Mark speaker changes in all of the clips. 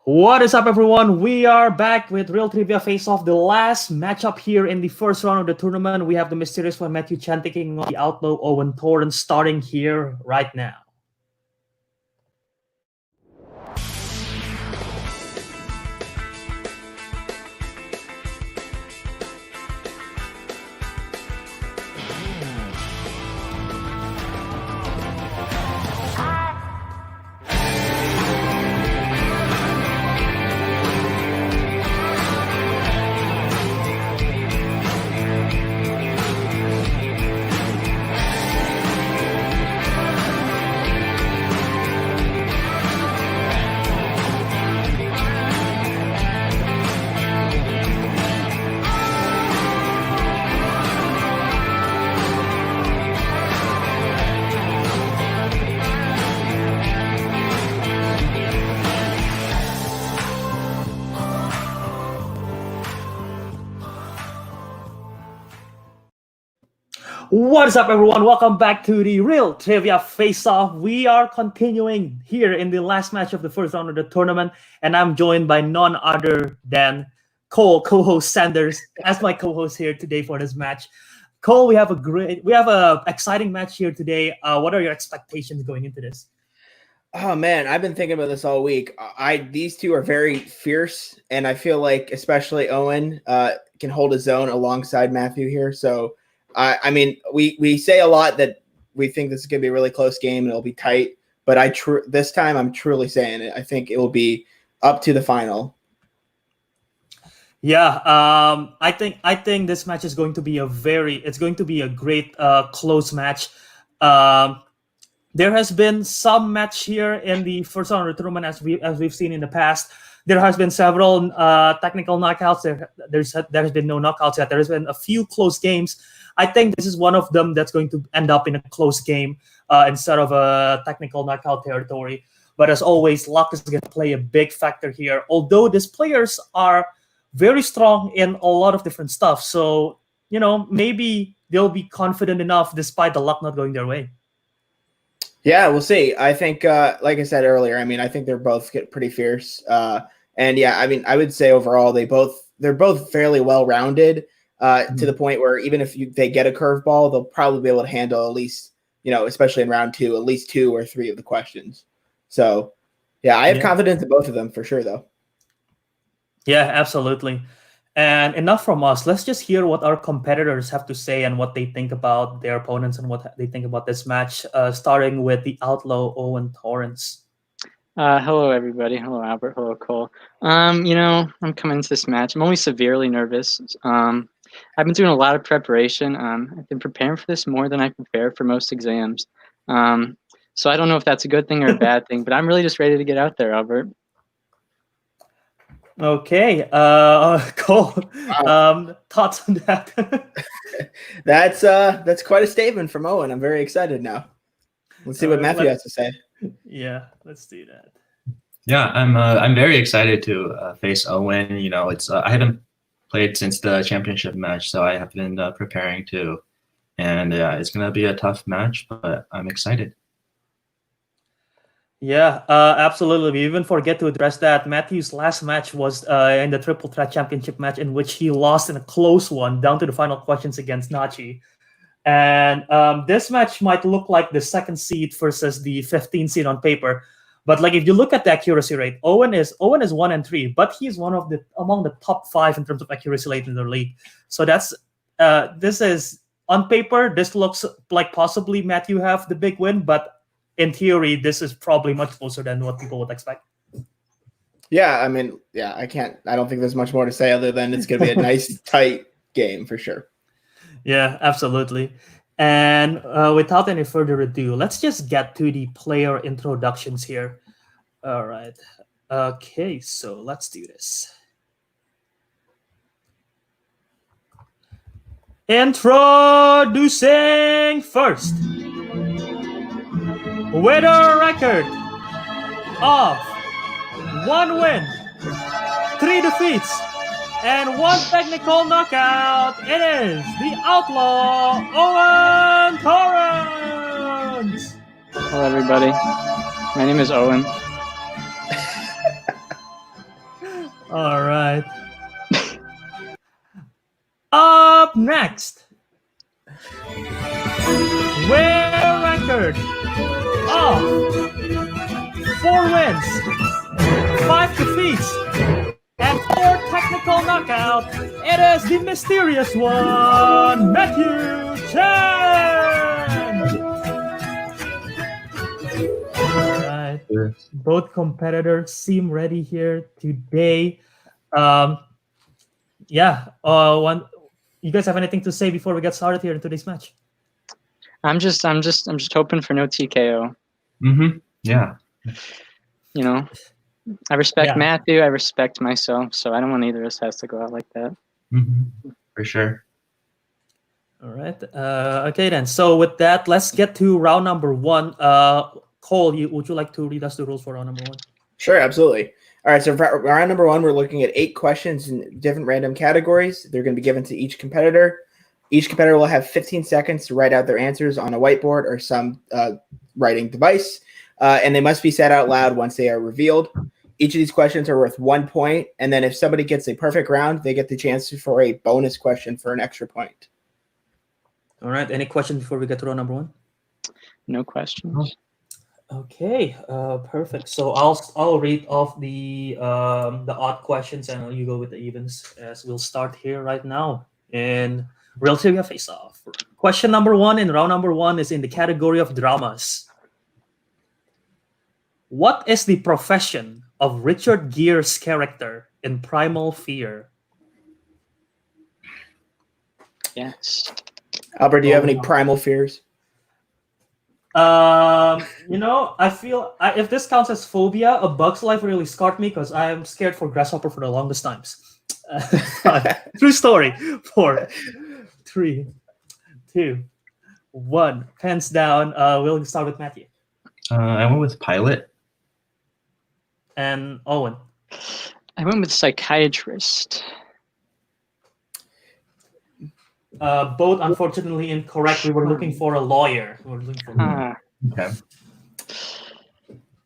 Speaker 1: What is up, everyone? We are back with Real Trivia Face Off, the last matchup here in the first round of the tournament. We have the mysterious one, Matthew Chen, taking on the Outlaw Owen Torrance, starting here right now. What is up, everyone? Welcome back to the Real Trivia Face Off. We are continuing here in the last match of the first round of the tournament, and I'm joined by none other than Cole, co-host Sanders, as my co-host here today for this match. Cole, we have a exciting match here today. What are your expectations going into this?
Speaker 2: Oh man, I've been thinking about this all week. These two are very fierce, and I feel like especially Owen can hold his own alongside Matthew here. So, I mean, we say a lot that we think this is going to be a really close game and it'll be tight. But this time I'm truly saying it. I think it will be up to the final.
Speaker 1: Yeah, I think this match is going to be a great close match. There has been some match here in the first round of the tournament as we've seen in the past. There has been several technical knockouts. There has been no knockouts yet. There has been a few close games. I think this is one of them that's going to end up in a close game instead of a technical knockout territory. But as always, luck is going to play a big factor here. Although these players are very strong in a lot of different stuff, so maybe they'll be confident enough despite the luck not going their way.
Speaker 2: Yeah, we'll see. I think, like I said earlier, I mean, I think they're both pretty fierce. And yeah, I mean, I would say overall they're both fairly well-rounded to the point where even if they get a curveball, they'll probably be able to handle at least, especially in round two, at least 2 or 3 of the questions. So yeah, I have confidence in both of them for sure, though.
Speaker 1: Yeah, absolutely. And enough from us. Let's just hear what our competitors have to say and what they think about their opponents and what they think about this match, starting with the Outlaw Owen Torrance.
Speaker 3: Hello, everybody. Hello, Albert. Hello, Cole. I'm coming into this match. I'm only severely nervous. I've been doing a lot of preparation. I've been preparing for this more than I prepared for most exams. So I don't know if that's a good thing or a bad thing, but I'm really just ready to get out there, Albert.
Speaker 1: Okay, Cole. Thoughts on that?
Speaker 2: That's quite a statement from Owen. I'm very excited now. Let's see what Matthew has to say.
Speaker 1: Yeah, let's do that.
Speaker 4: Yeah, I'm very excited to face Owen. It's I haven't played since the championship match, so I have been preparing too, and it's gonna be a tough match, but I'm excited.
Speaker 1: Yeah, absolutely. We even forget to address that. Matthew's last match was in the Triple Threat Championship match, in which he lost in a close one, down to the final questions against Nachi. And this match might look like the 2nd seed versus the 15th seed on paper, but like if you look at the accuracy rate, Owen is 1 and 3, but he's among the top 5 in terms of accuracy rate in the league. So that's this is on paper. This looks like possibly Matthew have the big win, but in theory, this is probably much closer than what people would expect.
Speaker 2: Yeah, I mean, yeah, I don't think there's much more to say other than it's going to be a nice, tight game for sure.
Speaker 1: Yeah, absolutely. And without any further ado, let's just get to the player introductions here. All right. Okay, so let's do this. Introducing first, with a record of 1 win, 3 defeats, and 1 technical knockout, it is the Outlaw Owen Torrance.
Speaker 3: Hello, everybody. My name is Owen.
Speaker 1: All right. Up next, with a record of 4 wins, 5 defeats, and 4 technical knockouts, it is the mysterious one, Matthew Chen. All right. Both competitors seem ready here today. Yeah. You guys have anything to say before we get started here in today's match?
Speaker 3: I'm just hoping for no TKO.
Speaker 4: Yeah.
Speaker 3: You know, I respect
Speaker 1: Yeah.
Speaker 3: Matthew. I respect myself, so I don't want either of us has to go out like that.
Speaker 4: For sure.
Speaker 1: All right. Okay then. So with that, let's get to round number 1. Cole, would you like to read us the rules for round number 1?
Speaker 2: Sure, absolutely. All right, so for round number 1, we're looking at 8 questions in different random categories. They're going to be given to each competitor. Each competitor will have 15 seconds to write out their answers on a whiteboard or some writing device, and they must be said out loud once they are revealed. Each of these questions are worth 1 point, and then if somebody gets a perfect round, they get the chance for a bonus question for an extra point.
Speaker 1: All right. Any questions before we get to round number 1?
Speaker 3: No questions.
Speaker 1: Okay. Perfect. So I'll read off the odd questions, and you go with the evens. As we'll start here right now in Real Trivia Face Off. Question number 1 in round number 1 is in the category of dramas. What is the profession of Richard Gere's character in Primal Fear?
Speaker 3: Yes.
Speaker 2: Albert, do you have any primal fears?
Speaker 1: I feel if this counts as phobia, A Bug's Life really scarred me because I am scared for grasshopper for the longest times. True story. 4, 3, 2, 1. Hands down. We'll start with Matthew
Speaker 4: I went with pilot.
Speaker 1: and Owen.
Speaker 3: I went with psychiatrist.
Speaker 1: Both unfortunately incorrect. We were looking for a lawyer.
Speaker 4: Okay.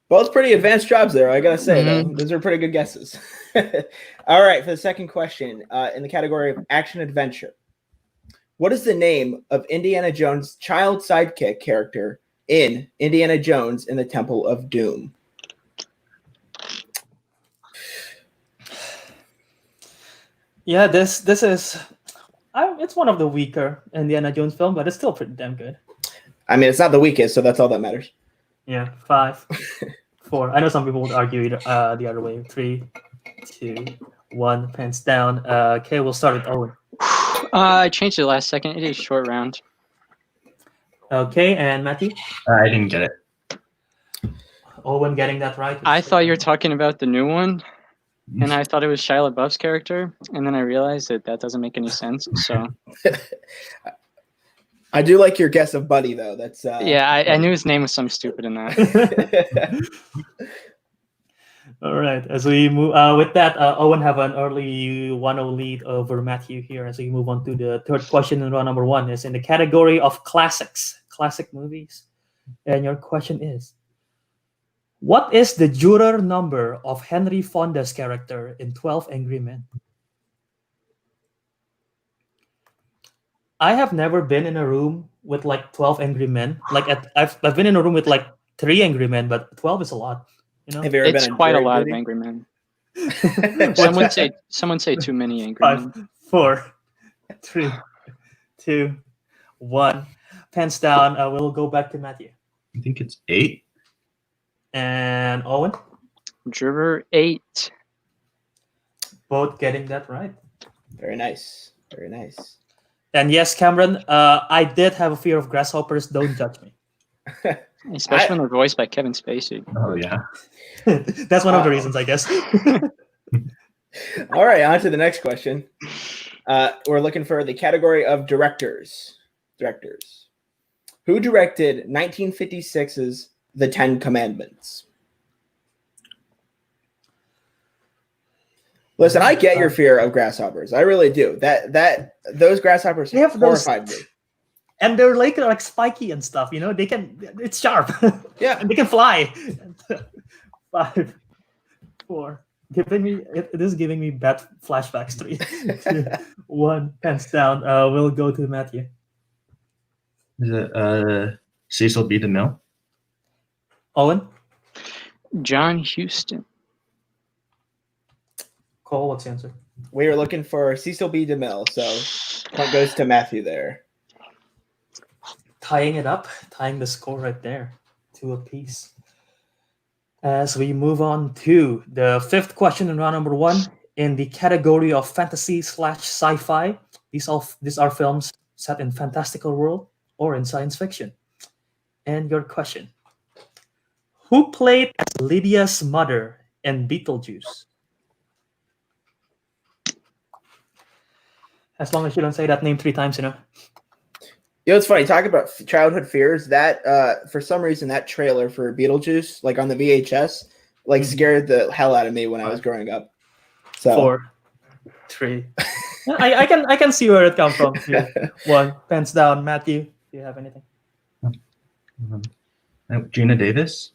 Speaker 2: Both pretty advanced jobs there, I gotta say. Though. Those are pretty good guesses. All right, for the second question, in the category of action adventure, what is the name of Indiana Jones' child sidekick character in Indiana Jones and the Temple of Doom?
Speaker 1: Yeah, this is. It's one of the weaker Indiana Jones film, but it's still pretty damn good.
Speaker 2: I mean, it's not the weakest, so that's all that matters.
Speaker 1: Yeah, 5, 4. I know some people would argue the other way. 3, 2, 1. Pants down. Okay, we'll start with Owen.
Speaker 3: I changed it last second. It is short round.
Speaker 1: Okay, and Matthew?
Speaker 4: I didn't get it.
Speaker 1: Owen getting that right.
Speaker 3: I thought you were talking about the new one, and I thought it was Shia LaBeouf's character, and then I realized that doesn't make any sense. So
Speaker 2: I do like your guess of Buddy, though. That's
Speaker 3: yeah, I knew his name was something stupid in that.
Speaker 1: All right, as we move with that, Owen have an early 1-0 lead over Matthew here. As we move on to the third question in round number 1 is in the category of classic movies, and your question is: what is the juror number of Henry Fonda's character in 12 Angry Men? I have never been in a room with like 12 Angry Men. I've been in a room with like 3 Angry Men, but 12 is a lot. You know,
Speaker 2: Have you ever
Speaker 3: It's
Speaker 2: been
Speaker 3: quite a
Speaker 2: jury
Speaker 3: lot
Speaker 2: duty?
Speaker 3: of angry men.
Speaker 1: What's
Speaker 3: Someone say too many angry
Speaker 1: 5,
Speaker 3: men.
Speaker 1: 4, 3, 2, 1. Pants down. We'll go back to Matthew
Speaker 4: I think it's 8.
Speaker 1: and Owen.
Speaker 3: Juror 8.
Speaker 1: Both getting that right.
Speaker 2: Very nice. Very nice.
Speaker 1: And yes, Cameron, I did have a fear of grasshoppers. Don't judge me.
Speaker 3: Especially when they're voiced by Kevin Spacey.
Speaker 4: Oh yeah.
Speaker 1: That's one of the reasons, I guess.
Speaker 2: All right, on to the next question. We're looking for the category of directors. Who directed 1956's The Ten Commandments? Listen, I get your fear of grasshoppers. I really do. Those grasshoppers
Speaker 1: They have those-
Speaker 2: horrified me.
Speaker 1: And they're like spiky and stuff, you know. It's sharp.
Speaker 2: Yeah.
Speaker 1: And they can fly. 5, 4, It is giving me bad flashbacks. 3, 2, 1, hands down. We'll go to Matthew.
Speaker 4: Is it Cecil B. DeMille?
Speaker 1: Owen,
Speaker 3: John Huston.
Speaker 1: Cole, what's the answer?
Speaker 2: We were looking for Cecil B. DeMille, so point goes to Matthew there.
Speaker 1: Tying it up, tying the score right there, 2 apiece. As we move on to the 5th question in round number 1 in the category of fantasy/sci-fi. These are films set in fantastical world or in science fiction. And your question: who played as Lydia's mother in Beetlejuice? As long as you don't say that name 3 times,
Speaker 2: It's funny, talking about childhood fears, that for some reason that trailer for Beetlejuice, like on the VHS, like scared the hell out of me when I was growing up. So
Speaker 1: 4, 3. I can see where it comes from. 2, 1, pens down. Matthew, do you have anything?
Speaker 4: Gina Davis?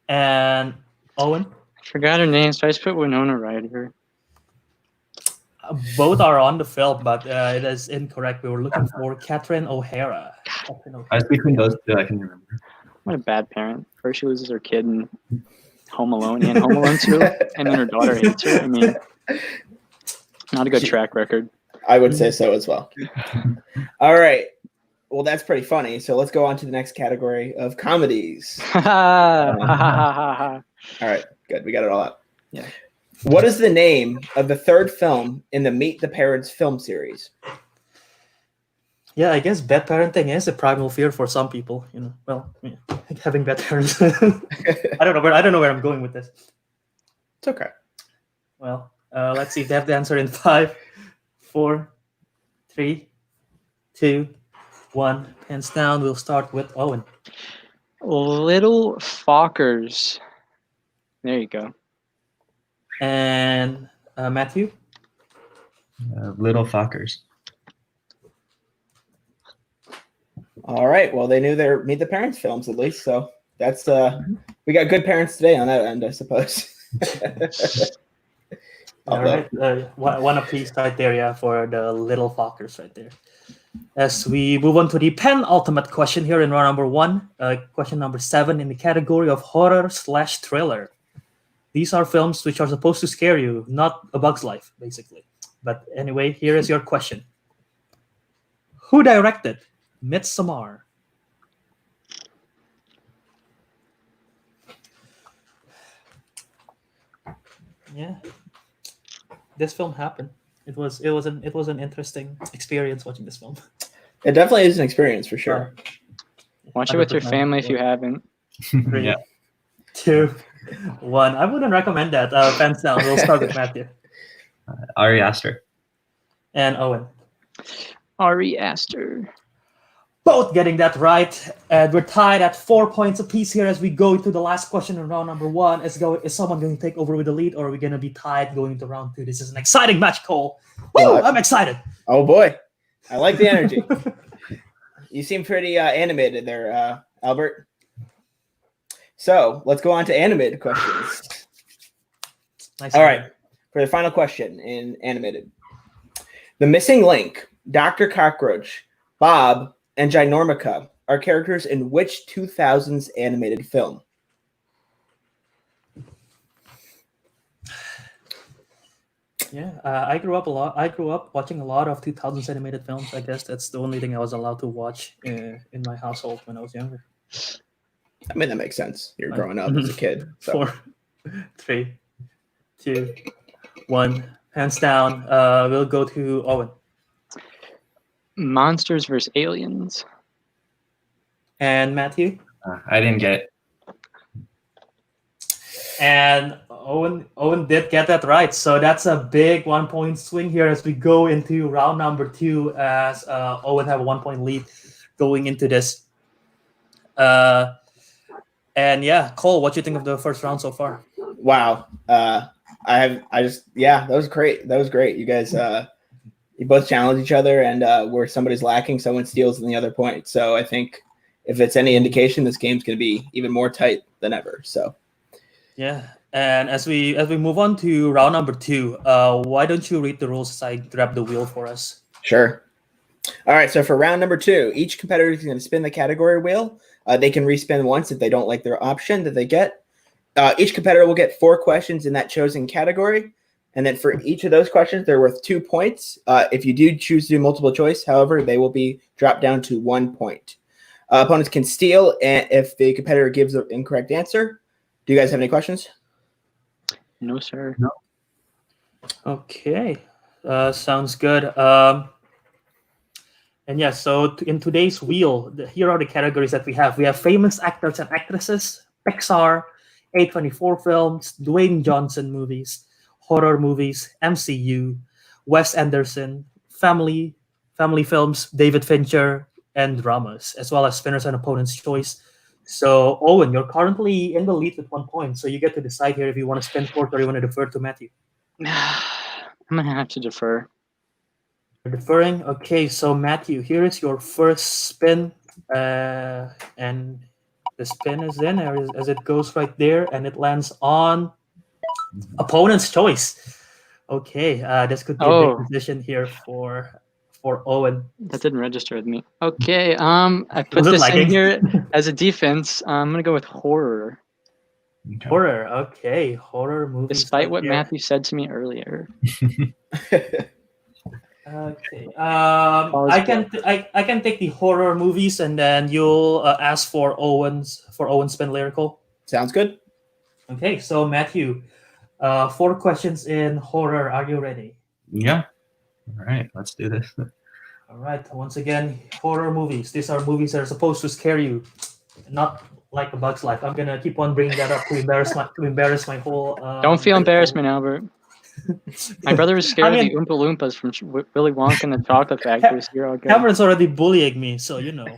Speaker 1: And Owen?
Speaker 3: I forgot her name, so I just put Winona Ryder.
Speaker 1: Both are on the film, but it is incorrect. We were looking for Catherine O'Hara.
Speaker 4: I was between those 2. I can remember.
Speaker 3: What a bad parent. First she loses her kid in Home Alone and Home Alone 2, and then her daughter hates her. I mean, not a good track record.
Speaker 2: I would say so as well. All right. Well, that's pretty funny. So let's go on to the next category of comedies. All right. Good. We got it all out.
Speaker 3: Yeah.
Speaker 2: What is the name of the 3rd film in the Meet the Parents film series?
Speaker 1: Yeah, I guess bad parenting is a primal fear for some people. Well, having bad parents. I don't know where I'm going with this.
Speaker 2: It's okay.
Speaker 1: Well, let's see if they have the answer in 5, 4, 3, 2, 1. Hands down. We'll start with Owen.
Speaker 3: Little Fockers. There you go.
Speaker 1: And Matthew?
Speaker 4: Little Fockers.
Speaker 2: All right. Well, they knew their Meet the Parents films at least, so that's we got good parents today on that end, I suppose.
Speaker 1: All right, 1 apiece right there, yeah, for the Little Fockers right there. As we move on to the penultimate question here in round number 1, question number 7 in the category of horror/thriller. These are films which are supposed to scare you, not A Bug's Life, basically. But anyway, here is your question. Who directed Midsommar? Yeah, this film happened. It was an interesting experience watching this film.
Speaker 2: It definitely is an experience for sure.
Speaker 3: Watch it with your family if you haven't.
Speaker 1: 3,
Speaker 4: Yeah.
Speaker 1: 2, 1. I wouldn't recommend that. Pens down. We'll start with Matthew
Speaker 4: Ari Aster.
Speaker 1: and Owen.
Speaker 3: Ari Aster.
Speaker 1: Both getting that right, and we're tied at 4 points apiece here as we go into the last question in round number 1. Is someone going to take over with the lead, or are we going to be tied going into round 2? This is an exciting match, Cole. Woo! I'm excited.
Speaker 2: Oh boy, I like the energy. You seem pretty animated there, Albert. So let's go on to animated questions.
Speaker 1: Nice.
Speaker 2: All right, for the final question in animated. The missing link, Dr. Cockroach, Bob, and Ginormica are characters in which 2000s animated film?
Speaker 1: Yeah, I grew up watching a lot of 2000s animated films. I guess that's the only thing I was allowed to watch in my household when I was younger.
Speaker 2: I mean, that makes sense. You're growing up as a kid. So.
Speaker 1: 4, 3, 2, 1. Hands down. We'll go to Owen.
Speaker 3: Monsters vs. Aliens.
Speaker 1: And Matthew.
Speaker 4: I didn't get it.
Speaker 1: And Owen did get that right. So that's a big 1 point swing here as we go into round number 2, as Owen have a 1 point lead going into this. And yeah, Cole, what do you think of the first round so far?
Speaker 2: Wow. That was great. That was great. You guys, you both challenge each other, and where somebody's lacking, someone steals in the other point. So I think if it's any indication, this game's going to be even more tight than ever. So
Speaker 1: Yeah. And as we move on to round number 2, why don't you read the rules as I grab the wheel for us?
Speaker 2: Sure. All right, so for round number 2, each competitor is going to spin the category wheel. They can respin once if they don't like their option that they get. Each competitor will get 4 questions in that chosen category. And then for each of those questions, they're worth 2 points. If you do choose to do multiple choice, however, they will be dropped down to 1 point. Opponents can steal if the competitor gives an incorrect answer. Do you guys have any questions?
Speaker 3: No, sir.
Speaker 4: No.
Speaker 1: Okay. Sounds good. And yeah, so in today's wheel, here are the categories that we have. We have famous actors and actresses, Pixar, A24 films, Dwayne Johnson movies, horror movies, MCU, Wes Anderson, family films, David Fincher, and dramas, as well as spinners and opponent's choice. So, Owen, you're currently in the lead with 1 point. So you get to decide here if you want to spin fourth or you want to defer to Matthew.
Speaker 3: I'm gonna have to defer.
Speaker 1: You're deferring. Okay, so Matthew, here is your first spin, and the spin is in as it goes right there, and it lands on opponent's choice. Okay, this could be a
Speaker 3: Oh.
Speaker 1: big decision here for Owen.
Speaker 3: That didn't register with me. Okay, I put
Speaker 1: Was it
Speaker 3: this in
Speaker 1: lagging?
Speaker 3: here as a defense. I'm gonna go with horror,
Speaker 4: Okay.
Speaker 1: Horror. Okay, horror movies.
Speaker 3: despite
Speaker 1: right
Speaker 3: what
Speaker 1: there.
Speaker 3: Matthew said to me earlier.
Speaker 1: Okay.
Speaker 3: Pause
Speaker 1: I can take the horror movies, and then you'll ask for Owen's spin lyrical.
Speaker 2: Sounds good.
Speaker 1: Okay, so Matthew, 4 questions in horror. Are you ready?
Speaker 4: Yeah. All right, let's do this.
Speaker 1: All right. Once again, horror movies. These are movies that are supposed to scare you, not like A Bug's Life. I'm gonna keep on bringing that up to embarrass my whole.
Speaker 3: Don't feel embarrassment, Albert. My brother was scared
Speaker 1: I mean-
Speaker 3: of the Oompa Loompas from Willy Wonka and the Chocolate Factory. So you're all good.
Speaker 1: Cameron's already bullying me, so you know.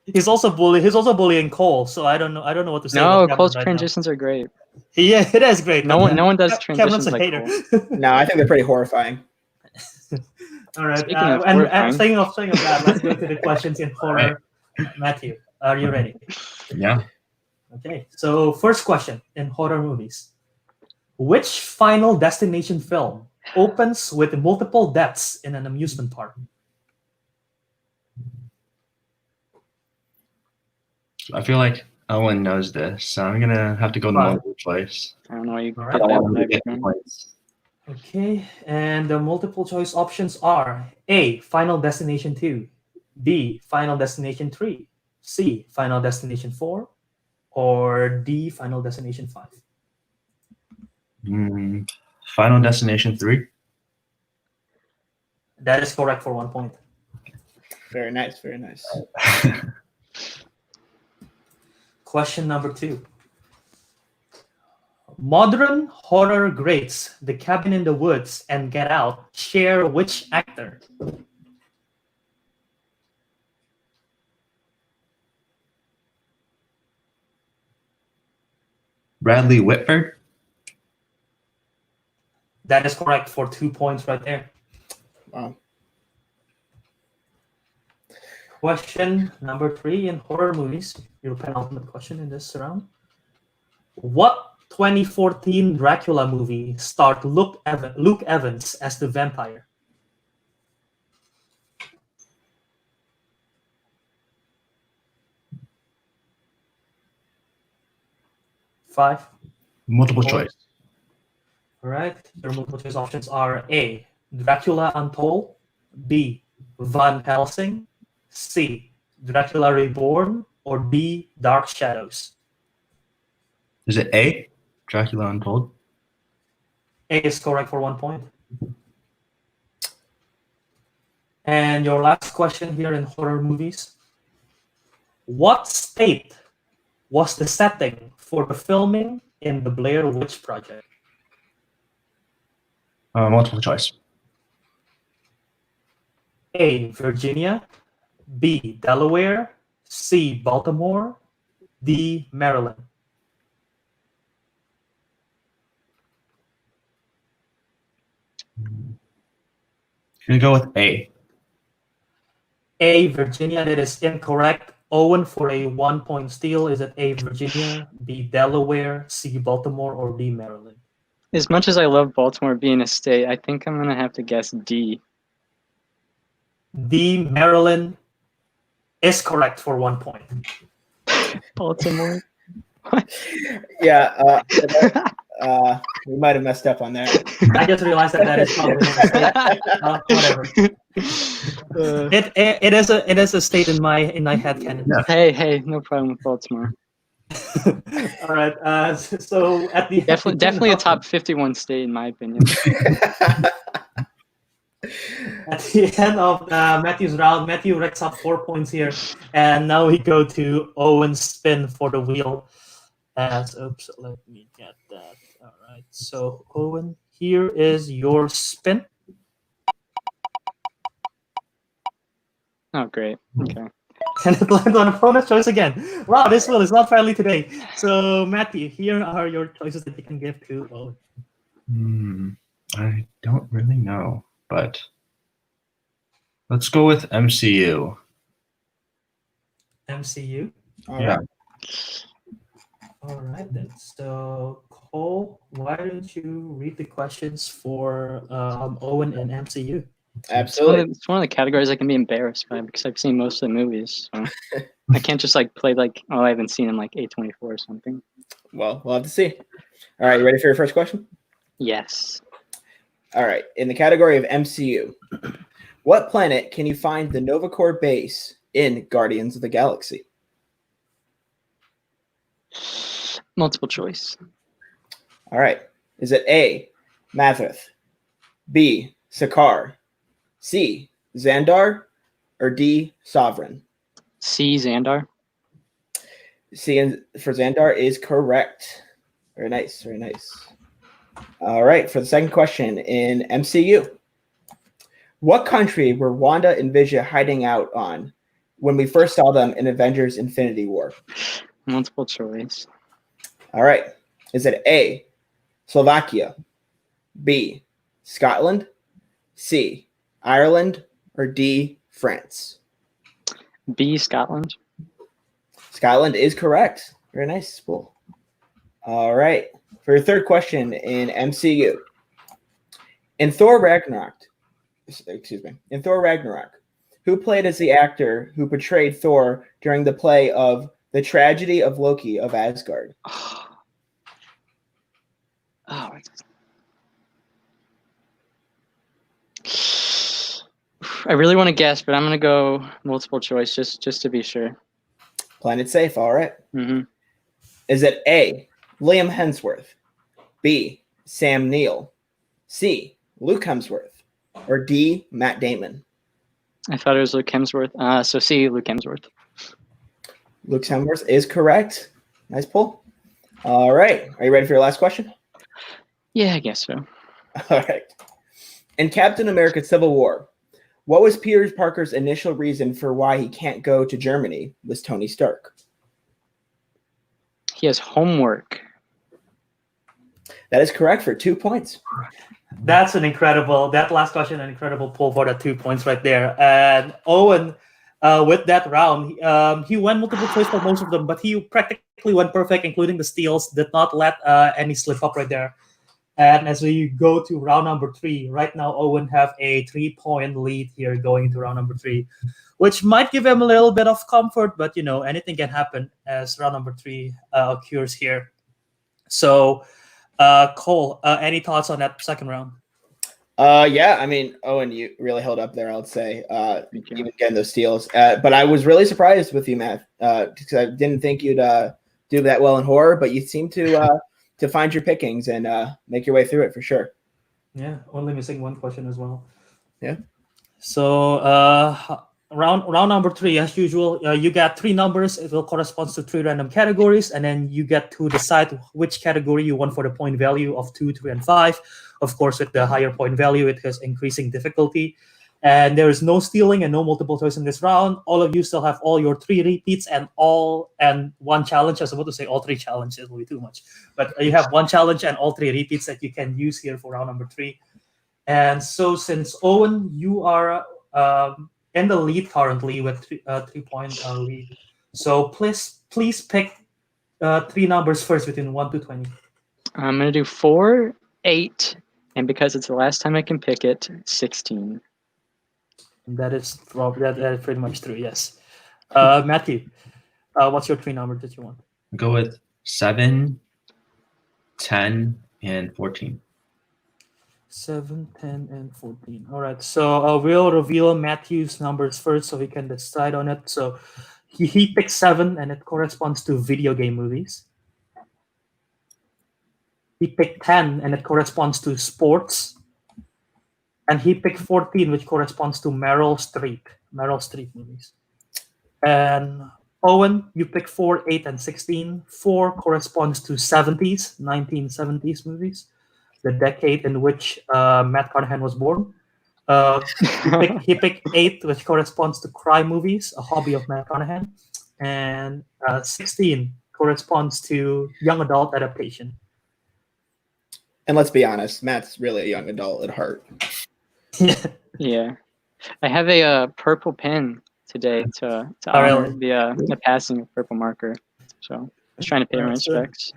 Speaker 1: He's also bullying Cole, so I don't know what to say.
Speaker 3: No,
Speaker 1: about Cameron
Speaker 3: Cole's
Speaker 1: right now.
Speaker 3: transitions are great.
Speaker 1: Yeah, it is great.
Speaker 3: No
Speaker 1: but
Speaker 3: one does
Speaker 1: Cameron's
Speaker 3: transitions
Speaker 1: a
Speaker 3: like
Speaker 1: hater.
Speaker 3: Cole.
Speaker 2: No, I think they're pretty horrifying.
Speaker 1: All right.
Speaker 3: Speaking of
Speaker 1: And
Speaker 3: horrifying.
Speaker 1: saying of that, let's go to the questions in horror. Matthew, are you ready?
Speaker 4: Yeah.
Speaker 1: Okay. So first question in horror movies: which Final Destination film opens with multiple deaths in an amusement park?
Speaker 4: I feel like Owen knows this, so I'm gonna have to go to
Speaker 1: Fine.
Speaker 4: multiple choice.
Speaker 3: I don't know why you
Speaker 1: All
Speaker 3: get
Speaker 1: right.
Speaker 3: that
Speaker 4: I want to
Speaker 3: vibe
Speaker 4: get
Speaker 3: from.
Speaker 4: points.
Speaker 1: Okay, and the multiple choice options are A, Final Destination 2, B, Final Destination 3, C, Final Destination 4, or D, Final Destination 5.
Speaker 4: Final Destination 3.
Speaker 1: That is correct for 1 point.
Speaker 2: Very nice, very nice.
Speaker 1: Question number 2. Modern horror greats The Cabin in the Woods and Get Out share which actor?
Speaker 4: Bradley Whitford.
Speaker 1: That is correct for 2 points right there.
Speaker 2: Wow.
Speaker 1: Question number 3 in horror movies. Your penultimate question in this round. What 2014 Dracula movie starred Luke Evans as the vampire? Five.
Speaker 4: Multiple
Speaker 1: Four.
Speaker 4: choice.
Speaker 1: All right. Your multiple choice options are A, Dracula Untold, B, Van Helsing, C, Dracula Reborn, or D, Dark Shadows.
Speaker 4: Is it A? Dracula Untold.
Speaker 1: A is correct for 1 point. And your last question here in horror movies. What state was the setting for the filming in the Blair Witch Project?
Speaker 4: Multiple choice.
Speaker 1: A, Virginia, B, Delaware, C, Baltimore, D, Maryland.
Speaker 4: Gonna go with A.
Speaker 1: A, Virginia, that is incorrect. Owen for a 1-point steal. Is it A, Virginia, B, Delaware, C, Baltimore, or D, Maryland?
Speaker 3: As much as I love Baltimore being a state, I think I'm gonna have to guess D.
Speaker 1: D, Maryland is correct for 1 point.
Speaker 3: Baltimore.
Speaker 2: Yeah, we might have messed up on that.
Speaker 1: I just realized that is probably not a state. Whatever. It is a state in my head canon.
Speaker 4: Yeah.
Speaker 3: Hey, no problem with Baltimore.
Speaker 1: All right. So at the
Speaker 3: Definitely a top 51 state in my opinion.
Speaker 1: At the end of Matthew's round, Matthew racks up 4 points here, and now we go to Owen's spin for the wheel. Oops, let me get that. All right. So Owen, here is your spin.
Speaker 3: Oh, great. Okay.
Speaker 1: And it lands on opponent's choice again. Wow, this wheel is not friendly today. So, Matthew, here are your choices that you can give to Owen.
Speaker 4: I don't really know, but let's go with MCU.
Speaker 1: MCU.
Speaker 4: Yeah.
Speaker 1: All right, then. So, Cole, why don't you read the questions for Owen and MCU?
Speaker 2: Absolutely.
Speaker 3: It's one of the categories I can be embarrassed by because I've seen most of the movies. So I can't just play I haven't seen in A24 or something.
Speaker 2: Well, we'll have to see. All right, you ready for your first question?
Speaker 3: Yes.
Speaker 2: All right. In the category of MCU, what planet can you find the Nova Corps base in Guardians of the Galaxy?
Speaker 3: Multiple choice.
Speaker 2: All right. Is it A, Mathrath, B, Sakaar, C, Xandar, or D, Sovereign?
Speaker 3: C, Xandar.
Speaker 2: C for Xandar is correct. Very nice. Very nice. All right. For the second question in MCU, what country were Wanda and Vision hiding out on when we first saw them in Avengers Infinity War?
Speaker 3: Multiple choice.
Speaker 2: All right. Is it A, Slovakia, B, Scotland, C, Ireland, or D, France?
Speaker 3: B, Scotland.
Speaker 2: Scotland is correct. Very nice, Spool. All right. For your third question in MCU, in Thor Ragnarok, who played as the actor who portrayed Thor during the play of The Tragedy of Loki of Asgard?
Speaker 3: I really want to guess, but I'm going to go multiple choice just to be sure.
Speaker 2: Playing it safe. All right.
Speaker 3: Mm-hmm.
Speaker 2: Is it A, Liam Hemsworth, B, Sam Neill, C, Luke Hemsworth, or D, Matt Damon?
Speaker 3: I thought it was Luke Hemsworth. So C, Luke Hemsworth.
Speaker 2: Luke Hemsworth is correct. Nice pull. All right. Are you ready for your last question?
Speaker 3: Yeah, I guess so.
Speaker 2: All right. In Captain America Civil War, what was Peter Parker's initial reason for why he can't go to Germany with Tony Stark?
Speaker 3: He has homework.
Speaker 2: That is correct for 2 points.
Speaker 1: That last question, an incredible pull for the 2 points right there. And Owen, with that round, he went multiple choice for most of them, but he practically went perfect, including the steals, did not let any slip up right there. And as we go to round number 3, right now Owen have a 3-point lead here going into round number 3, which might give him a little bit of comfort, but anything can happen as round number 3 occurs here. So, Cole, any thoughts on that second round?
Speaker 2: Yeah, I mean, Owen, you really held up there, I would say, even getting those steals. But I was really surprised with you, Matt, because I didn't think you'd do that well in horror, but you seem to find your pickings and make your way through it for sure.
Speaker 1: Yeah, only missing one question as well.
Speaker 2: Yeah.
Speaker 1: So round number 3, as usual, you got 3 numbers. It will correspond to 3 random categories, and then you get to decide which category you want for the point value of 2, 3, and 5. Of course, with the higher point value, it has increasing difficulty. And there is no stealing and no multiple choice in this round. All of you still have all your 3 repeats and 1 challenge. I was about to say all 3 challenges will be too much, but you have 1 challenge and all 3 repeats that you can use here for round number 3. And so, since Owen, you are in the lead currently with 3-point lead. So please pick three numbers first between 1 to 20.
Speaker 3: I'm gonna do 4, 8, and because it's the last time I can pick it, 16.
Speaker 1: That is pretty much true. Yes. Matthew, what's your three numbers that you want?
Speaker 4: Go with 7, 10, and 14.
Speaker 1: 7, 10, and 14. All right. So we'll reveal Matthew's numbers first so he can decide on it. So he picked 7, and it corresponds to video game movies. He picked 10, and it corresponds to sports. And he picked 14, which corresponds to Meryl Streep movies. And Owen, you picked 4, 8, and 16. 4 corresponds to 1970s movies, the decade in which Matt Carnahan was born. He picked 8, which corresponds to crime movies, a hobby of Matt Carnahan. And 16 corresponds to young adult adaptation.
Speaker 2: And let's be honest, Matt's really a young adult at heart.
Speaker 3: Yeah, I have a purple pen today to
Speaker 1: Oh,
Speaker 3: honor
Speaker 1: really?
Speaker 3: the passing of purple marker. So I was trying to pay my respects.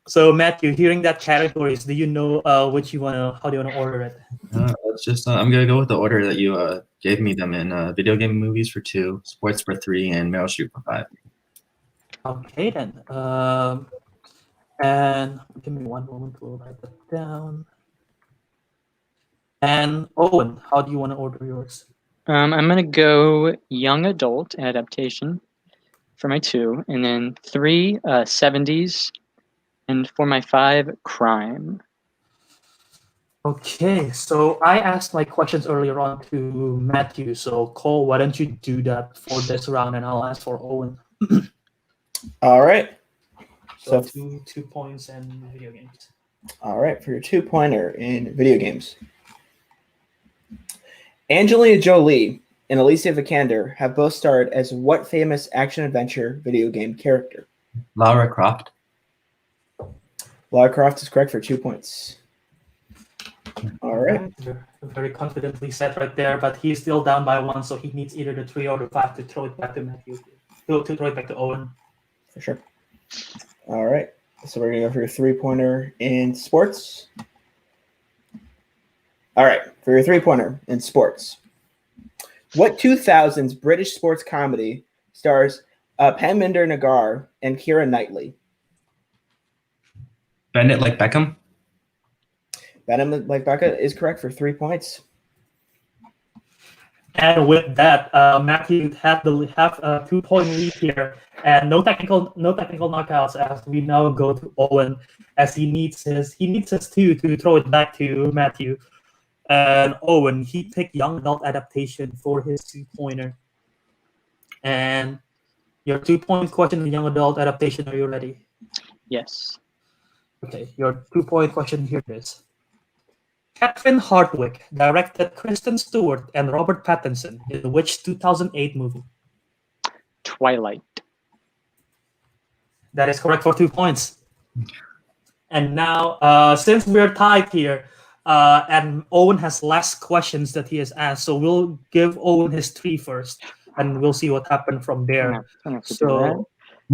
Speaker 1: So Matthew, hearing that categories, do you know how do you want to order it?
Speaker 4: Let's just. I'm gonna go with the order that you gave me them in. Video game movies for 2, sports for 3, and Meryl Streep for 5.
Speaker 1: Okay then. And give me one moment to write that down. And Owen, how do you want to order yours?
Speaker 3: I'm gonna go young adult adaptation for my 2, and then 3 70s, and for my 5 crime.
Speaker 1: Okay, so I asked my questions earlier on to Matthew. So Cole, why don't you do that for this round, and I'll ask for Owen.
Speaker 2: All right.
Speaker 1: So
Speaker 2: So-
Speaker 1: 2 points and video games.
Speaker 2: All right, for your 2-pointer in video games. Angelina Jolie and Alicia Vikander have both starred as what famous action-adventure video game character?
Speaker 4: Lara Croft.
Speaker 2: Lara Croft is correct for 2 points. All right.
Speaker 1: You're very confidently set right there, but he's still down by 1, so he needs either the 3 or the 5 to throw it back to Matthew. To throw it back to Owen.
Speaker 2: For sure. All right. So we're going to go for your 3-pointer in sports. All right. For your 3-pointer in sports. What 2000s British sports comedy stars Parminder Nagar and Keira Knightley?
Speaker 4: Bend It Like Beckham.
Speaker 2: Venom like Becca is correct for 3 points.
Speaker 1: And with that, Matthew have a 2-point lead here, and no technical knockouts as we now go to Owen, as he needs his 2 to throw it back to Matthew. And Owen, he picked young adult adaptation for his 2-pointer. And your 2-point question in young adult adaptation, are you ready?
Speaker 3: Yes.
Speaker 1: Okay, your 2-point question here is. Catherine Hardwicke directed Kristen Stewart and Robert Pattinson in which 2008 movie?
Speaker 3: Twilight.
Speaker 1: That is correct for 2 points. And now, since we're tied here, and Owen has less questions that he has asked, so we'll give Owen his 3 first, and we'll see what happened from there.
Speaker 3: Don't have to do that.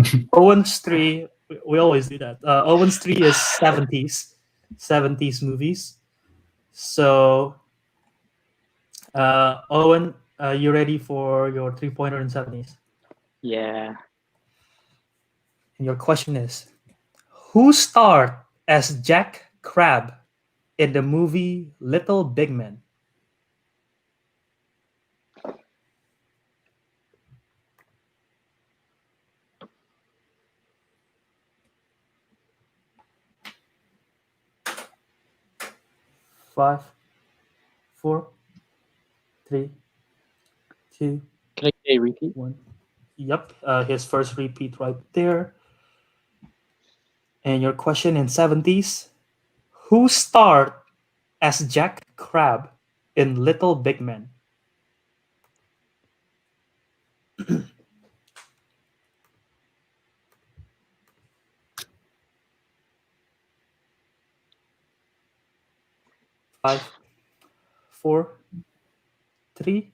Speaker 1: So Owen's 3, we always do that. Owen's 3 is 70s movies. So, Owen, you ready for your 3-pointer in 70s?
Speaker 3: Yeah.
Speaker 1: And your question is, who starred as Jack Crabbe in the movie Little Big Men? Five, 4, 3, 2,
Speaker 3: Can I get a repeat?
Speaker 1: 1. Yep, his first repeat right there. And your question in 70s, who starred as Jack Crabbe in Little Big Men? Five, 4, 3.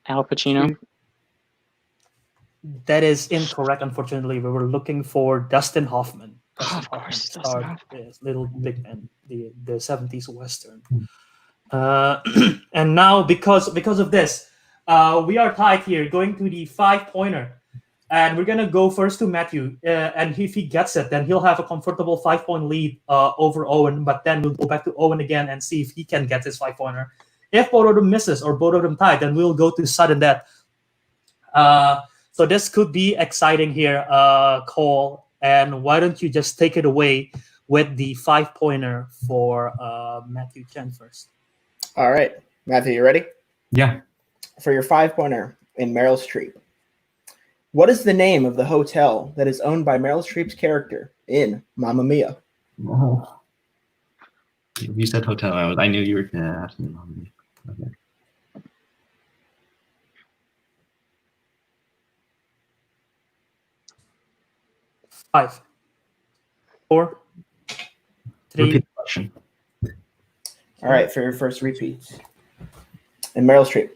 Speaker 3: Al Pacino.
Speaker 1: That is incorrect. Unfortunately, we were looking for Dustin Hoffman. Dustin
Speaker 3: Of course,
Speaker 1: Hoffman
Speaker 3: Dustin
Speaker 1: starred
Speaker 3: Hoffman.
Speaker 1: as Little Big Man, the 70s western. And now because of this, we are tied here, going to the 5-pointer, and we're gonna go first to Matthew. And if he gets it, then he'll have a comfortable 5-point lead over Owen. But then we'll go back to Owen again and see if he can get his 5-pointer. If both of them misses or both of them tie, then we'll go to sudden death. So this could be exciting here, Cole. And why don't you just take it away with the 5-pointer for Matthew Chen first?
Speaker 2: All right, Matthew, you ready?
Speaker 4: Yeah.
Speaker 2: For your 5-pointer in Meryl Streep, what is the name of the hotel that is owned by Meryl Streep's character in Mamma Mia?
Speaker 4: Oh. You said hotel. I knew you were going to ask me. Okay.
Speaker 1: Five, 4, 3.
Speaker 4: Repeat the question.
Speaker 2: All right, for your first repeat in Meryl Streep,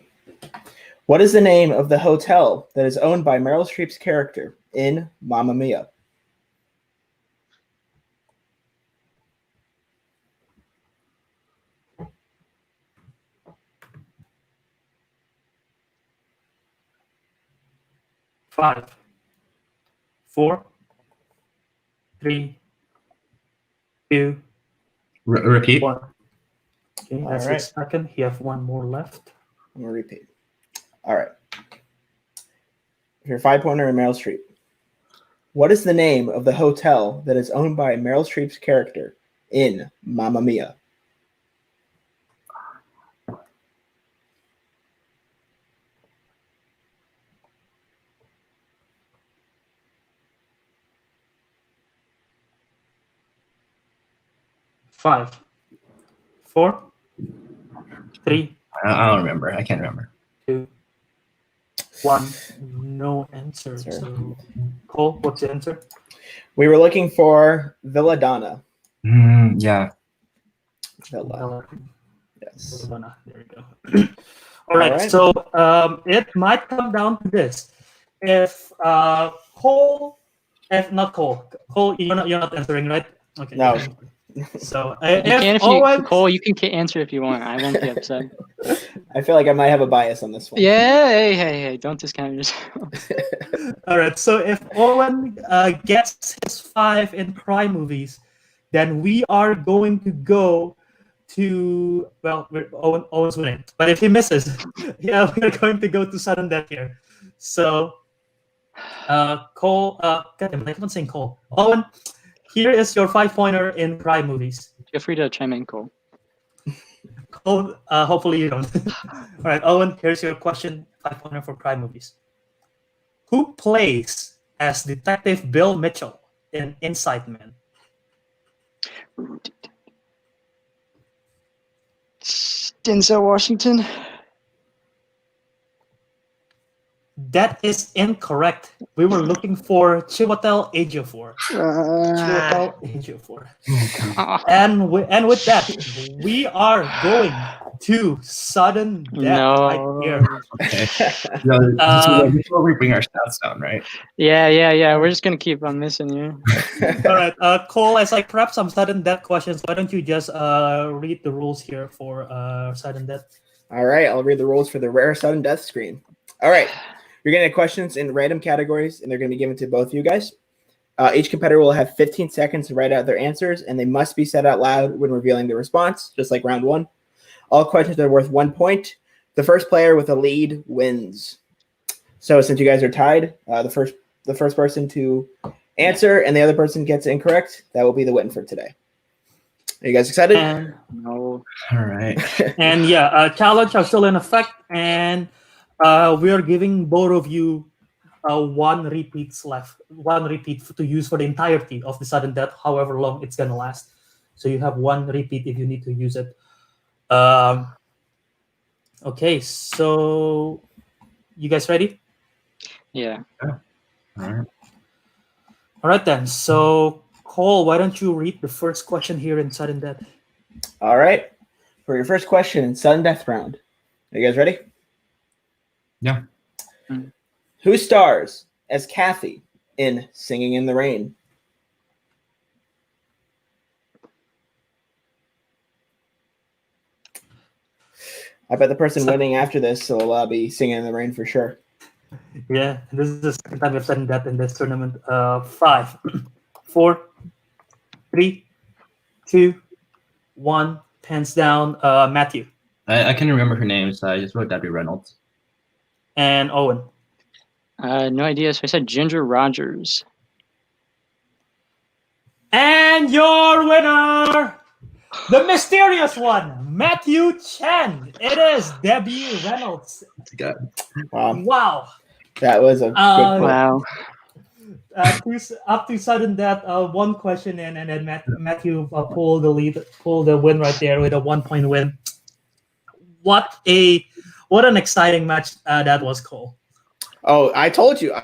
Speaker 2: what is the name of the hotel that is owned by Meryl Streep's character in Mamma Mia?
Speaker 1: Five, 4, 3, 2,
Speaker 4: Repeat.
Speaker 1: 1. Okay,
Speaker 2: All
Speaker 1: that's
Speaker 2: right.
Speaker 1: 6 seconds. You have one more left.
Speaker 2: I'm going to repeat. All right. For your 5-pointer in Meryl Streep, what is the name of the hotel that is owned by Meryl Streep's character in Mamma Mia?
Speaker 1: Five, 4, 3,
Speaker 4: I don't remember. I can't remember.
Speaker 1: 2, 1. No answer.
Speaker 2: Sir.
Speaker 1: So, Cole, what's the answer?
Speaker 2: We were looking for Villa Donna.
Speaker 4: Yeah.
Speaker 2: Villa. Yes.
Speaker 1: There we go. All right.
Speaker 2: right.
Speaker 1: So it might come down to this: if Cole, if not Cole, you're not answering, right? Okay.
Speaker 2: No.
Speaker 1: So
Speaker 3: You can
Speaker 1: if
Speaker 3: if you
Speaker 1: Owen,
Speaker 3: Cole, you can answer if you want. I won't be upset.
Speaker 2: I feel like I might have a bias on this one.
Speaker 3: Yeah, hey, don't discount yourself.
Speaker 1: all right. So if Owen gets his 5 in crime movies, then we are going to go to Owen's winning. But if he misses, yeah, we're going to go to sudden death here. So Cole, goddamn, I keep on saying Cole. Owen, here is your 5-pointer in crime movies.
Speaker 3: Feel free to chime in, Cole.
Speaker 1: Cole, hopefully you don't. All right, Owen, here's your question, 5-pointer for crime movies. Who plays as Detective Bill Mitchell in Inside Man?
Speaker 3: Denzel Washington.
Speaker 1: That is incorrect. We were looking for Chiwetel Ejiofor. Chiwetel Ejiofor. And with that, we are going to sudden death right here.
Speaker 4: Okay. No, before we bring our stats down, right?
Speaker 3: Yeah. We're just gonna keep on missing you.
Speaker 1: All right, Cole, as I prep some sudden death questions, why don't you just read the rules here for sudden death?
Speaker 2: All right, I'll read the rules for the rare sudden death screen. All right, you're going to get questions in random categories, and they're going to be given to both of you guys. Each competitor will have 15 seconds to write out their answers, and they must be said out loud when revealing the response, just like round 1. All questions are worth 1 point. The first player with a lead wins. So since you guys are tied, the first person to answer and the other person gets it incorrect, that will be the win for today. Are you guys excited?
Speaker 3: No.
Speaker 4: All right.
Speaker 1: And yeah, challenge are still in effect, and we are giving both of you one repeat to use for the entirety of the sudden death, however long it's gonna last. So you have one repeat if you need to use it. Okay, so you guys ready?
Speaker 3: Yeah.
Speaker 4: All right.
Speaker 1: All right then. So Cole, why don't you read the first question here in sudden death?
Speaker 2: All right. For your first question in sudden death round. Are you guys ready?
Speaker 4: Yeah.
Speaker 2: Who stars as Kathy in Singing in the Rain? I bet the person winning after this will be Singing in the Rain for sure.
Speaker 1: Yeah, this is the second time we've done that in this tournament. 5, 4, 3, 2, 1. Hands down, Matthew
Speaker 4: I can remember her name, so I just wrote Debbie Reynolds.
Speaker 1: and Owen.
Speaker 3: No idea. So I said Ginger Rogers.
Speaker 1: And your winner, the mysterious one, Matthew Chen. It is Debbie Reynolds.
Speaker 4: God.
Speaker 1: Wow.
Speaker 2: That was a good point.
Speaker 3: Wow.
Speaker 1: Up to sudden death, one question in, and then Matthew pulled the win right there with a 1-point win. What an exciting match that was, Cole.
Speaker 2: Oh, I told you.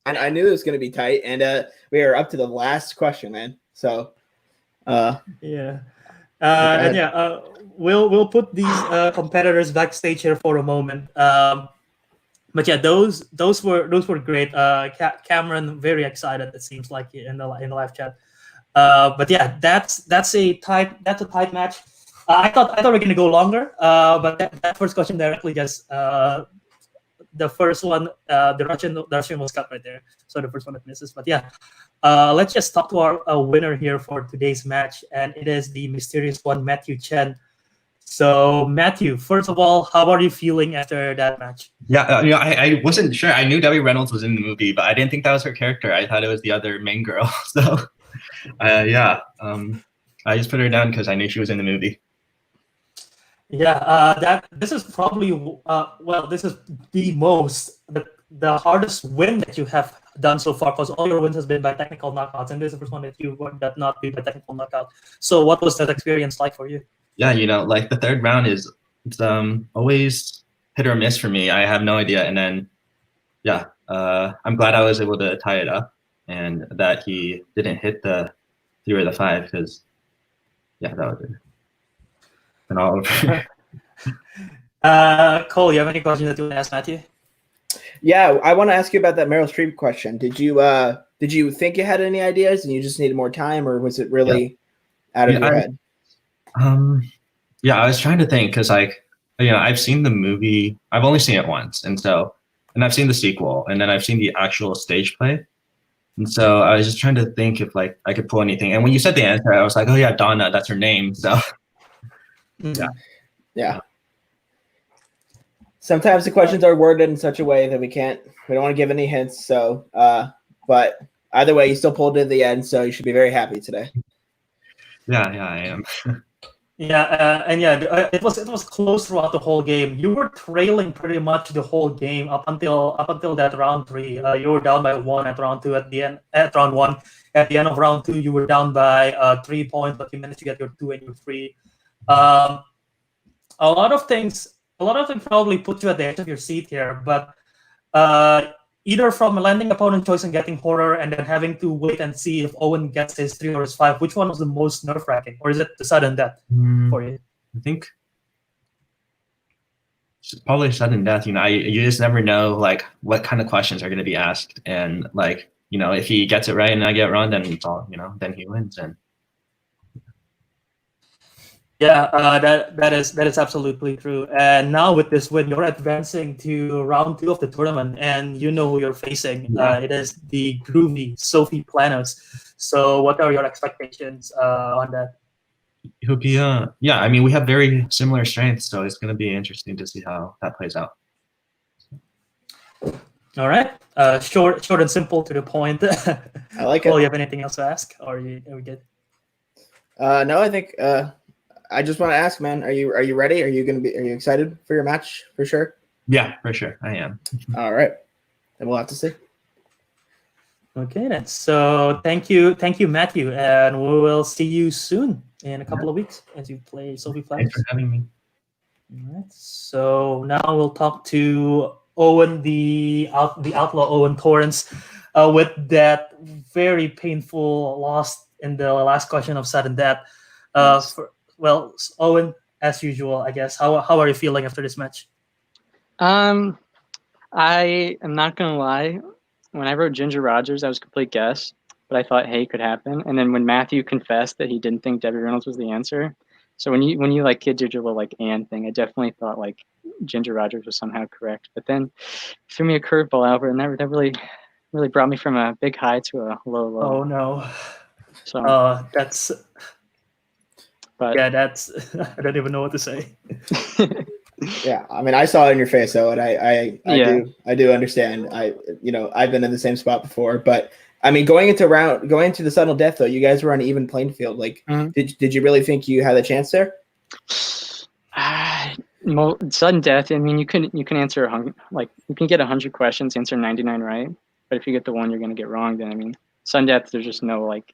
Speaker 2: I knew it was going to be tight, and we are up to the last question, man. So,
Speaker 1: yeah, and yeah, we'll put these competitors backstage here for a moment. But yeah, those were great. Cameron very excited. It seems like in the live chat. But yeah, that's a tight match. I thought we were gonna go longer. But that first question directly just the first one, the Russian was cut right there. So the first one that misses. But yeah, let's just talk to our winner here for today's match, and it is the mysterious one, Matthew Chen. So Matthew, first of all, how are you feeling after that match?
Speaker 4: Yeah, I wasn't sure. I knew Debbie Reynolds was in the movie, but I didn't think that was her character. I thought it was the other main girl. So, I just put her down because I knew she was in the movie.
Speaker 1: Yeah, this is probably this is the hardest win that you have done so far, because all your wins has been by technical knockouts, and this is the first one that you won that not be by technical knockout. So, what was that experience like for you?
Speaker 4: Yeah, like the third round it's always hit or miss for me. I have no idea. And then, yeah, I'm glad I was able to tie it up and that he didn't hit the 3 or the 5 because, yeah, that would have been all over.
Speaker 1: Cole, you have any questions that you want to ask Matthew?
Speaker 2: Yeah, I want to ask you about that Meryl Streep question. Did you think you had any ideas and you just needed more time, or was it really out of your head?
Speaker 4: Yeah, I was trying to think because, I've seen the movie. I've only seen it once, and I've seen the sequel, and then I've seen the actual stage play. And so I was just trying to think if I could pull anything. And when you said the answer, I was like, oh yeah, Donna, that's her name. So
Speaker 2: yeah. Sometimes the questions are worded in such a way that we don't want to give any hints. So, but either way, you still pulled it to the end, so you should be very happy today.
Speaker 4: Yeah, I am.
Speaker 1: It was close throughout the whole game. You were trailing pretty much the whole game up until that round 3. You were down by 1 at round 2. At round 1, at the end of round 2, you were down by 3 points, but you managed to get your 2 and your 3. A lot of things probably put you at the edge of your seat here, but either from a landing opponent choice and getting horror, and then having to wait and see if Owen gets his 3 or his 5, which one was the most nerve-wracking? Or is it the sudden death for you?
Speaker 4: I think it's probably sudden death. You just never know what kind of questions are going to be asked, and if he gets it right and I get it wrong, then it's all then he wins. And
Speaker 1: yeah, that is absolutely true. And now with this win, you're advancing to round 2 of the tournament, and you know who you're facing. It is the groovy Sophie Planos. So, what are your expectations on that?
Speaker 4: He'll be we have very similar strengths, so it's going to be interesting to see how that plays out.
Speaker 1: All right, short and simple, to the point.
Speaker 2: I like it.
Speaker 1: Well, you have anything else to ask, or are we good?
Speaker 2: No, I think I just want to ask, man, are you ready? Are you excited for your match for sure?
Speaker 4: Yeah, for sure, I am.
Speaker 2: All right, then we'll have to see.
Speaker 1: Okay, then. So thank you, Matthew, and we will see you soon in a couple of weeks as you play Sophie Planos.
Speaker 4: Thanks for having me.
Speaker 1: All right. So now we'll talk to Owen, the outlaw Owen Torrance, with that very painful loss in the last question of sudden death. Well, Owen, as usual, I guess. How are you feeling after this match?
Speaker 3: I am not gonna lie. when I wrote Ginger Rogers, I was a complete guess, but I thought Hay could happen. And then when Matthew confessed that he didn't think Debbie Reynolds was the answer, so when you like kid did your little like Anne thing, I definitely thought like Ginger Rogers was somehow correct. But then threw me a curveball, Albert, and that really brought me from a big high to a low low.
Speaker 1: Oh no.
Speaker 3: So
Speaker 1: That's
Speaker 3: but
Speaker 1: yeah. That's I don't even know what to say.
Speaker 2: Yeah, I mean, I saw it in your face, though, and I
Speaker 3: Yeah.
Speaker 2: do understand. I've been in the same spot before, but I mean, going into the sudden death, though, you guys were on an even playing field. Like,
Speaker 3: Mhm.
Speaker 2: did you really think you had a chance there?
Speaker 3: Sudden death. I mean, you can answer you can get 100 questions, answer 99 right. But if you get the one you're gonna get wrong, then I mean, sudden death. There's just no like.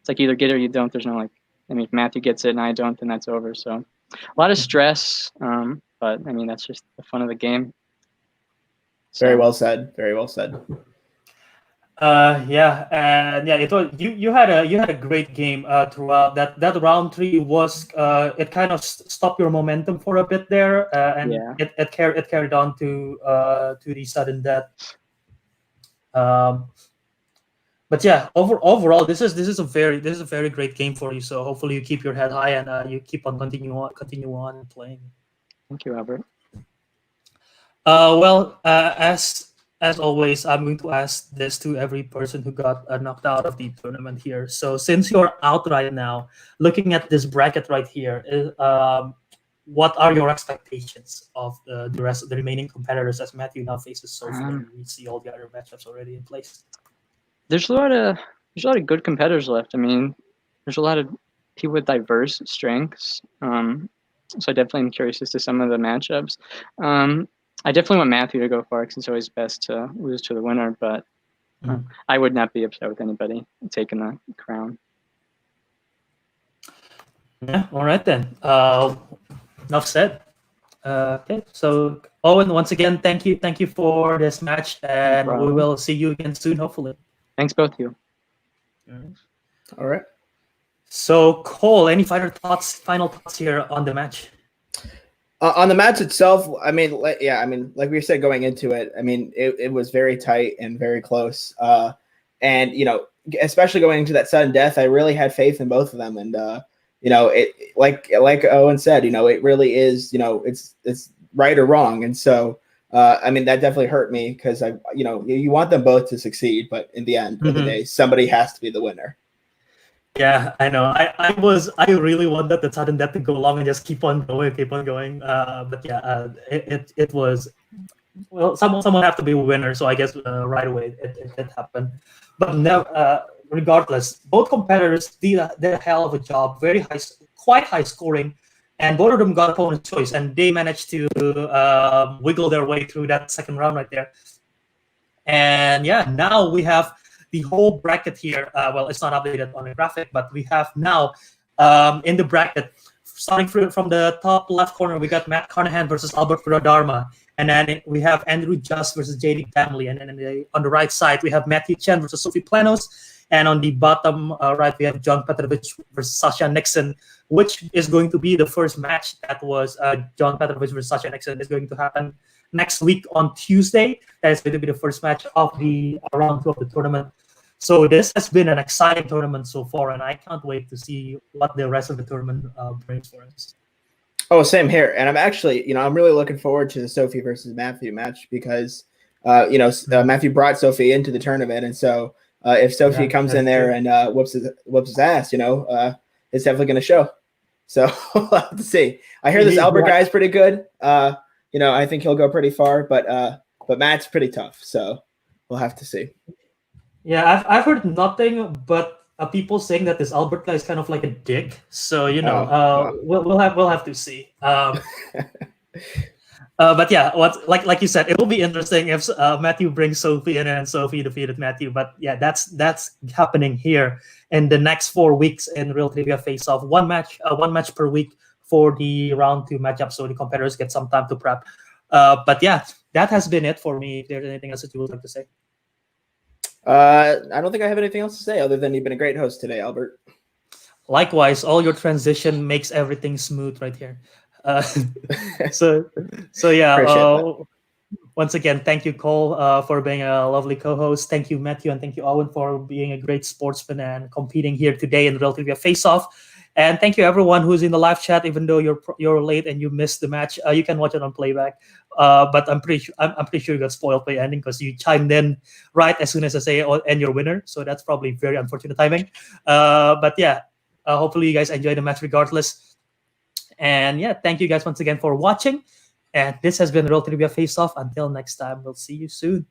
Speaker 3: It's like either get it or you don't. There's no like. I mean, if Matthew gets it and I don't, then that's over. So, a lot of stress. But I mean, that's just the fun of the game. So,
Speaker 2: Very well said. Very well said.
Speaker 1: Yeah, and yeah, it was you had a great game throughout. That round 3 was it kind of stopped your momentum for a bit there, and
Speaker 3: Yeah.
Speaker 1: it carried on to the sudden death. But yeah, overall, this is a very great game for you. So hopefully you keep your head high and you keep on continue on playing.
Speaker 3: Thank you, Albert.
Speaker 1: Well, as always, I'm going to ask this to every person who got knocked out of the tournament here. So since you're out right now, looking at this bracket right here, what are your expectations of the rest of the remaining competitors as Matthew now faces Sophie and we see all the other matchups already in place?
Speaker 3: There's a lot of good competitors left. I mean, there's a lot of people with diverse strengths. So I definitely am curious as to some of the matchups. I definitely want Matthew to go far because it's always best to lose to the winner, but I would not be upset with anybody taking the crown.
Speaker 1: Yeah, all right then. Enough said. Okay, so Owen, once again, thank you for this match, and we will see you again soon, hopefully.
Speaker 3: Thanks, both of you.
Speaker 2: All right.
Speaker 1: So Cole, any final thoughts here on the match?
Speaker 2: On the match itself, I mean, like we said going into it, I mean, it was very tight and very close. And especially going into that sudden death, I really had faith in both of them. And it like Owen said, it really is, it's right or wrong. And so, I mean, that definitely hurt me because you want them both to succeed, but in the end of the day, somebody has to be the winner.
Speaker 1: Yeah, I know. I really wanted the sudden death to go along and just keep on going. But yeah, it was, well, someone have to be a winner. So I guess right away it happened. But now, regardless, both competitors did a hell of a job. Quite high scoring, and both of them got opponent's choice, and they managed to wiggle their way through that second round right there. And yeah, now we have the whole bracket here. Well, it's not updated on the graphic, but we have now in the bracket, starting from the top left corner, we got Matt Carnahan versus Albert Dharma. And then we have Andrew Just versus JD Family. And then on the right side, we have Matthew Chen versus Sophie Planos. And on the bottom right, we have John Petrovich versus Sasha Nixon, which is going to be the first match that was John Petrovich versus Sasha Nixon is going to happen next week on Tuesday. That is going to be the first match of the round 2 of the tournament. So this has been an exciting tournament so far, and I can't wait to see what the rest of the tournament brings for us.
Speaker 2: Oh, same here. And I'm actually, I'm really looking forward to the Sophie versus Matthew match because, Matthew brought Sophie into the tournament. And so if Sophie comes in there and whoops his ass, it's definitely going to show. So we'll have to see. I hear this Albert guy is pretty good. I think he'll go pretty far, but Matt's pretty tough. So we'll have to see.
Speaker 1: Yeah, I've heard nothing but people saying that this Albert guy is kind of like a dick. So we'll have to see. But yeah, like you said, it will be interesting if Matthew brings Sophie in and Sophie defeated Matthew. But yeah, that's happening here in the next 4 weeks in Real Trivia Face Off. One match per week for the round 2 matchup, so the competitors get some time to prep. But yeah, that has been it for me. If there's anything else that you would like to say.
Speaker 2: I don't think I have anything else to say other than you've been a great host today, Albert.
Speaker 1: Likewise, all your transition makes everything smooth right here. So yeah. Once again, thank you, Cole, for being a lovely co-host. Thank you, Matthew, and thank you, Owen, for being a great sportsman and competing here today in Real Trivia Face Off. And thank you, everyone who's in the live chat. Even though you're late and you missed the match, you can watch it on playback. But I'm pretty sure you got spoiled by the ending because you chimed in right as soon as I say oh, and your winner. So that's probably very unfortunate timing. But yeah, hopefully you guys enjoy the match regardless. And yeah, thank you guys once again for watching. And this has been Real Trivia Face Off. Until next time, we'll see you soon.